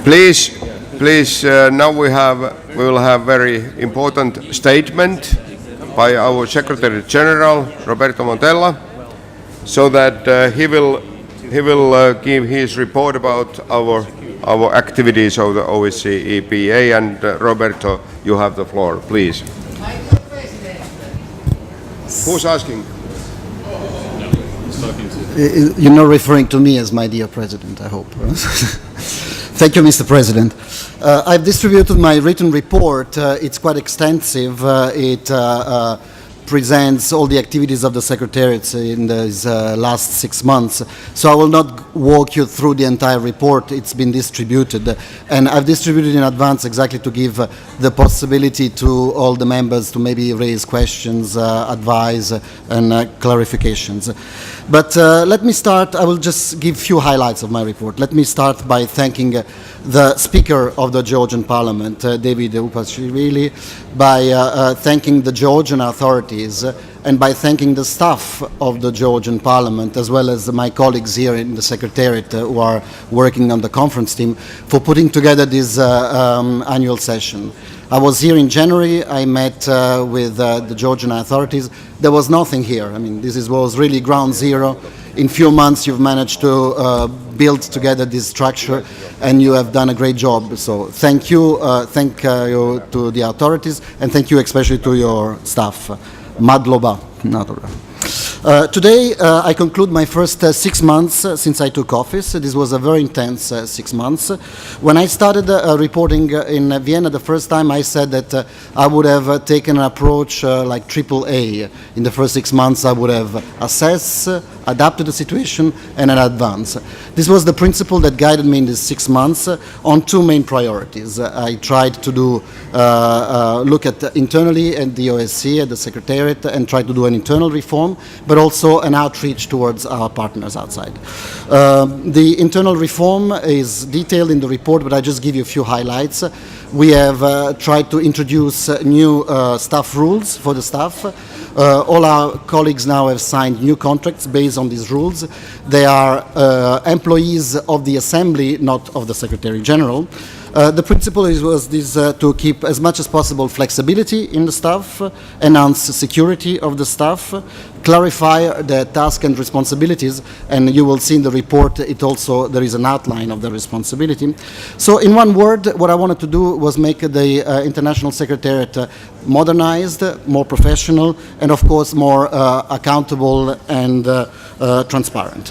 Please. Now we will have very important statement by our Secretary General Roberto Montella, so that he will give his report about our activities of the OSCE EPA. And Roberto, you have the floor, please. Who's asking? You're not referring to me as my dear President, I hope. Thank you, Mr. President. I've distributed my written report. It's quite extensive. It presents all the activities of the Secretariat in these last 6 months. So I will not walk you through the entire report. It's been distributed. And I've distributed in advance exactly to give the possibility to all the members to maybe raise questions, advise, and clarifications. But let me start. I will just give a few highlights of my report. Let me start by thanking the Speaker of the Georgian Parliament, David Upashvili, by thanking the Georgian authorities and by thanking the staff of the Georgian Parliament, as well as my colleagues here in the Secretariat who are working on the conference team, for putting together this annual session. I was here in January. I met with the Georgian authorities. There was nothing here. I mean, this was really ground zero. In few months, you've managed to build together this structure, and you have done a great job. So thank you to the authorities, and thank you especially to your staff. Madloba. Today, I conclude my first 6 months since I took office. This was a very intense 6 months. When I started reporting in Vienna the first time, I said that I would have taken an approach like AAA. In the first 6 months, I would have assessed, adapted the situation, and then advance. This was the principle that guided me in these 6 months on two main priorities. I tried to do look at internally at the OSCE, at the Secretariat, and try to do an internal reform, but also an outreach towards our partners outside. The internal reform is detailed in the report, but I just give you a few highlights. We have tried to introduce new staff rules for the staff. All our colleagues now have signed new contracts based on these rules. They are employees of the Assembly, not of the Secretary General. The principle was to keep as much as possible flexibility in the staff, enhance security of the staff, clarify the tasks and responsibilities, and you will see in the report there is an outline of the responsibility. So in one word, what I wanted to do was make the International Secretariat modernized, more professional, and of course more accountable and transparent.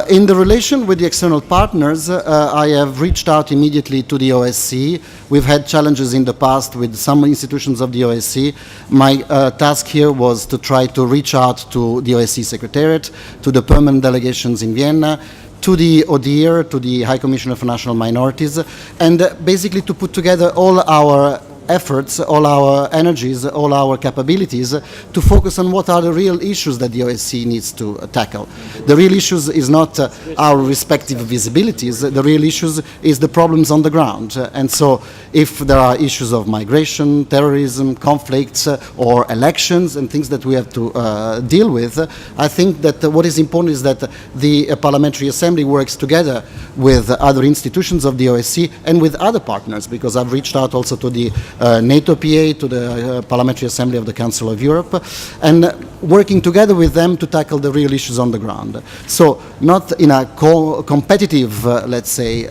In the relation with the external partners, I have reached out immediately to the OSCE. We've had challenges in the past with some institutions of the OSCE. My task here was to try to reach out to the OSCE Secretariat, to the permanent delegations in Vienna, to the ODIHR, to the High Commissioner for National Minorities, and basically to put together all our efforts, all our energies, all our capabilities to focus on what are the real issues that the OSCE needs to tackle. The real issues is not our respective visibilities. The real issues is the problems on the ground. And so if there are issues of migration, terrorism, conflicts, or elections and things that we have to deal with, I think that what is important is that the Parliamentary Assembly works together with other institutions of the OSCE and with other partners, because I've reached out also to the NATO PA, to the Parliamentary Assembly of the Council of Europe, and working together with them to tackle the real issues on the ground. So not in a competitive, let's say,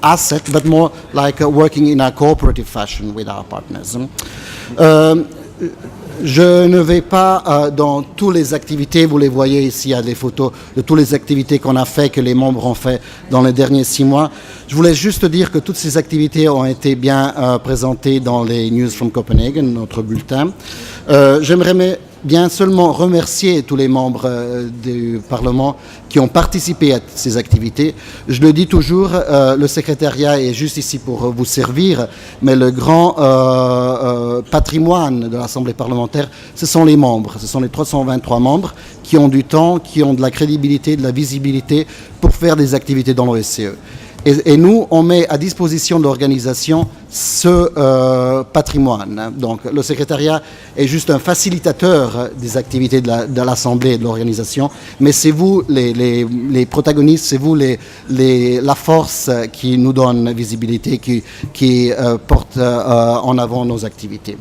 asset, but more like working in a cooperative fashion with our partners. Je ne vais pas dans toutes les activités, vous les voyez ici, il y a des photos de toutes les activités qu'on a fait, que les membres ont fait dans les derniers 6 mois. Je voulais juste dire que toutes ces activités ont été bien présentées dans les News from Copenhagen, notre bulletin. J'aimerais bien seulement remercier tous les membres du Parlement qui ont participé à ces activités. Je le dis toujours, le secrétariat est juste ici pour vous servir, mais le grand patrimoine de l'Assemblée parlementaire, ce sont les membres, ce sont les 323 membres qui ont du temps, qui ont de la crédibilité, de la visibilité pour faire des activités dans l'OSCE. Et nous, on met à disposition de l'organisation ce patrimoine. Donc, le secrétariat est juste un facilitateur des activités de l'Assemblée et de l'organisation, mais c'est vous, les protagonistes, c'est vous, la force qui nous donne visibilité, qui porte en avant nos activités.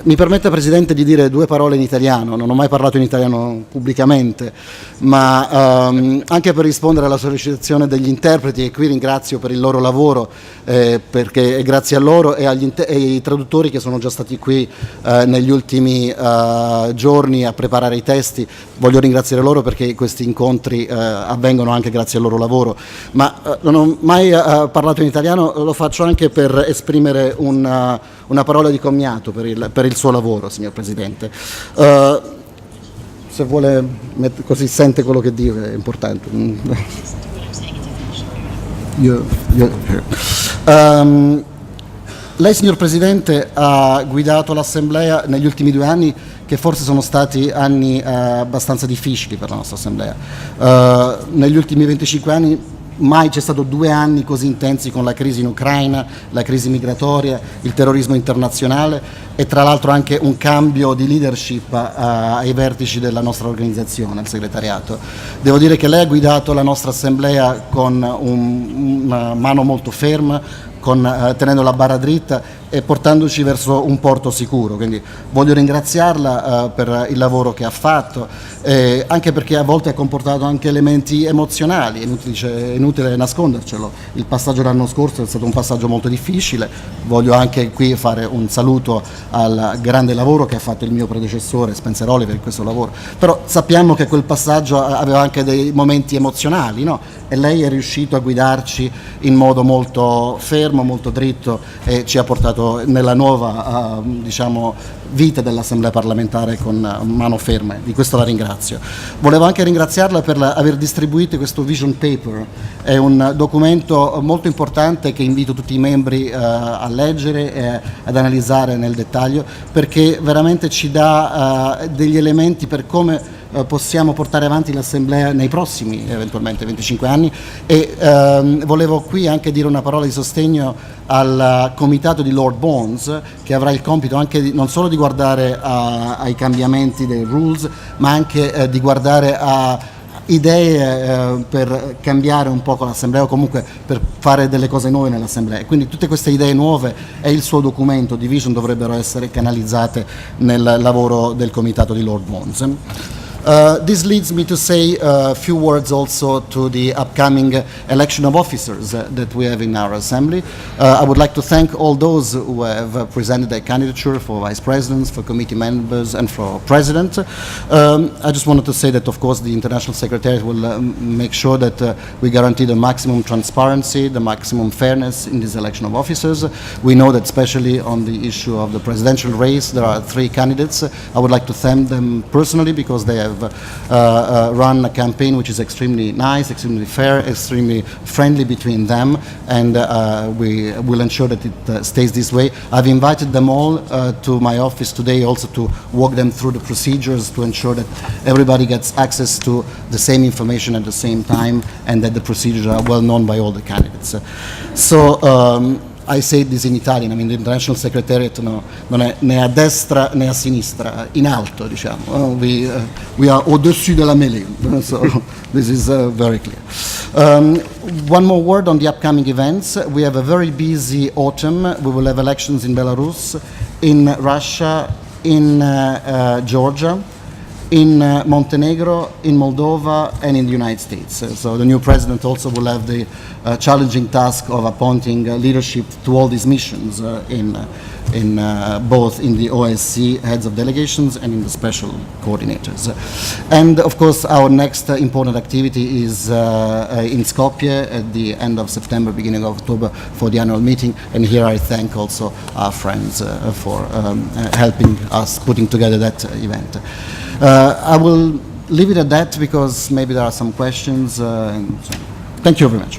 Mi permetta, Presidente, di dire due parole in italiano. Non ho mai parlato in italiano pubblicamente, ma anche per rispondere alla sollecitazione degli interpreti, e qui ringrazio per il loro lavoro, perché è grazie a loro e ai traduttori che sono già stati qui negli ultimi giorni a preparare i testi. Voglio ringraziare loro perché questi incontri avvengono anche grazie al loro lavoro. Ma non ho mai parlato in italiano, lo faccio anche per esprimere una parola di commiato per il suo lavoro, signor Presidente. Se vuole, così sente quello che dico, è importante. Lei, signor Presidente, ha guidato l'Assemblea negli ultimi 2 anni, che forse sono stati anni abbastanza difficili per la nostra Assemblea. Negli ultimi 25 anni mai c'è stato 2 anni così intensi con la crisi in Ucraina, la crisi migratoria, il terrorismo internazionale e tra l'altro anche un cambio di leadership ai vertici della nostra organizzazione, il segretariato. Devo dire che lei ha guidato la nostra Assemblea con una mano molto ferma, tenendo la barra dritta e portandoci verso un porto sicuro. Quindi voglio ringraziarla per il lavoro che ha fatto, anche perché a volte ha comportato anche elementi emozionali, è inutile nascondercelo. Il passaggio l'anno scorso è stato un passaggio molto difficile. Voglio anche qui fare un saluto al grande lavoro che ha fatto il mio predecessore Spencer Oliver in questo lavoro, però sappiamo che quel passaggio aveva anche dei momenti emozionali, no? E lei è riuscito a guidarci in modo molto fermo, molto dritto, e ci ha portato nella nuova vita dell'Assemblea parlamentare con mano ferma. Di questo la ringrazio. Volevo anche ringraziarla per aver distribuito questo vision paper. È un documento molto importante che invito tutti i membri a leggere e ad analizzare nel dettaglio, perché veramente ci dà degli elementi per come possiamo portare avanti l'Assemblea nei prossimi eventualmente 25 anni e volevo qui anche dire una parola di sostegno al comitato di Lord Bones, che avrà il compito anche non solo di guardare ai cambiamenti dei rules, ma anche di guardare a idee per cambiare un po' l'Assemblea o comunque per fare delle cose nuove nell'Assemblea. Quindi tutte queste idee nuove e il suo documento di vision dovrebbero essere canalizzate nel lavoro del comitato di Lord Bones. This leads me to say a few words also to the upcoming election of officers that we have in our Assembly. I would like to thank all those who have presented their candidature for vice presidents, for committee members and for president. I just wanted to say that of course the International Secretariat will make sure that we guarantee the maximum transparency, the maximum fairness in this election of officers. We know that especially on the issue of the presidential race there are 3 candidates. I would like to thank them personally because they have run a campaign which is extremely nice, extremely fair, extremely friendly between them, and we will ensure that it stays this way. I've invited them all to my office today also to walk them through the procedures to ensure that everybody gets access to the same information at the same time and that the procedures are well known by all the candidates. I say this in Italian, I mean the International Secretariat non è né a destra né a sinistra, in alto diciamo. We are au-dessus de la mêlée, so this is very clear. One more word on the upcoming events. We have a very busy autumn. We will have elections in Belarus, in Russia, in Georgia, in Montenegro, in Moldova, and in the United States. So the new president also will have the challenging task of appointing leadership to all these missions in both in the OSCE heads of delegations and in the special coordinators. And of course our next important activity is in Skopje at the end of September, beginning of October for the annual meeting, and here I thank also our friends for helping us putting together that event. I will leave it at that because maybe there are some questions. Thank you very much.